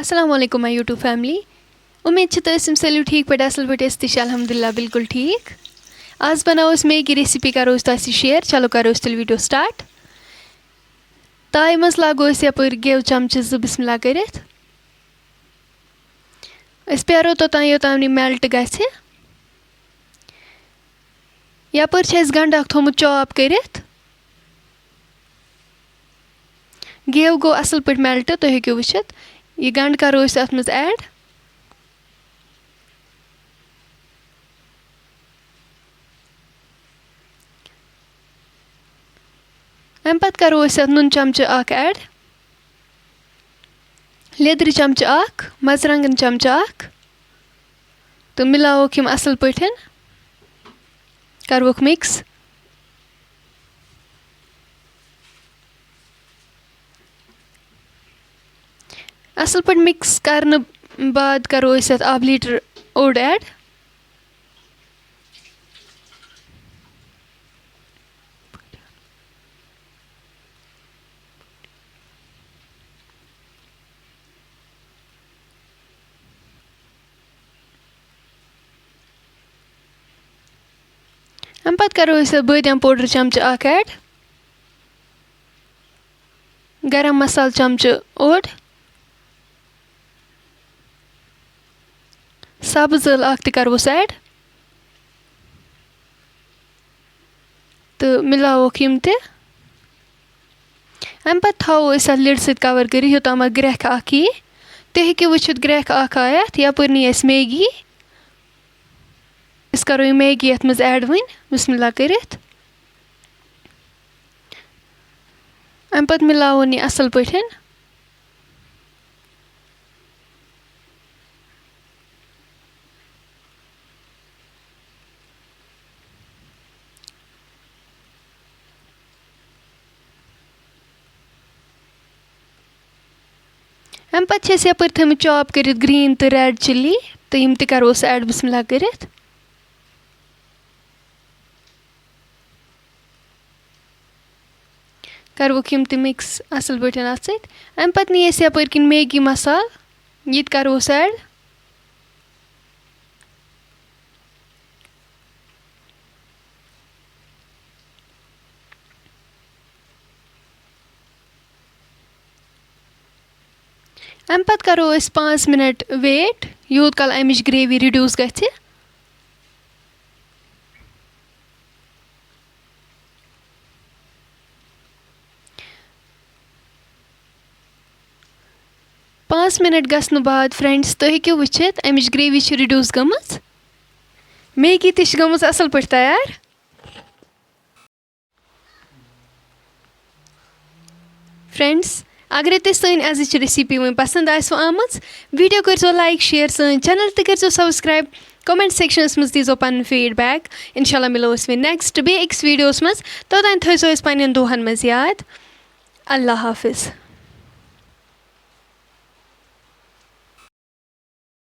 अस्सलाम वालेकुम my YouTube family. उम्मीद छ तुम सारे ठीक पे असल पे अल्हम्दुलिल्लाह बिल्कुल ठीक। आज बनाओ मैगी रेसिपी करो शेयर। चलो करो वीडियो स्टार्ट। ताय मज लागो यपर गेव चमच बिस्मिल्लाह करित प्यारो तोतान योतान मेल्ट गछ। यपर गंड अख थोमुत चॉप करित गेव गो असल पे मेल्ट। तुम हेकु वुचित यह गंड करो अत मज ऐड। अम पत करो अत नुन चमच अख ऐड, लेदर चमच अख, मरचंगन चमच अख तो मिलावोक यम असल पे करवोक मिक्स। असल पे मिक्स करने बाद करो अत आब लीटर ओड ऐड। अम पत करो अत बादाम पाउडर चमच अख ऐड, गरम मसाला चमच ओड, सब्ज यल अख करवोस ऐड तो मिलावोक यम ते। अम पत थो अत लिड सत कवर कर योताम ग्रेख अख यी। तुम हेकु वुचित ग्रेख अख आयत। यपर नी मैगी। अस करो मैगी अत मज ऐड वन बिस्मिल्लाह करित। अम पत मिलावन यह असल पे। अम पत यपर थमित चॉप कर ग्रीन तो रेड चिली तो यम ते करोस ऐड बिस्मिल्लाह करित। करवोक यम ते मिक्स असल पे अत सत। अम पत नी यपर किन मैगी मसाल ये करोस ऐड। अम पत करो 5 मिनट वेट यूत कल अमिच ग्रेवी रिड्यूस गछ। पाँच मिनट गसन बाद फ्रेंड्स तुम हेकु वुचित अमिच ग्रेवी रिड्यूस गमच। मैगी ते गमच असल पे तैयार। फ्रेंड्स अगर तुम सन अजिच रेसिपी वो पसंद आसो आमच वीडियो करो लाइक शेयर सन चैनल ते करो सब्सक्राइब। कमेंट सेक्शनस मज दीजो पन फीडबैक। इंशाल्लाह मिलो वे नेक्स्ट बे अक्स वीडियोस मज। तोतान थो पन्न दुहन मज याद। अल्लाह हाफिज।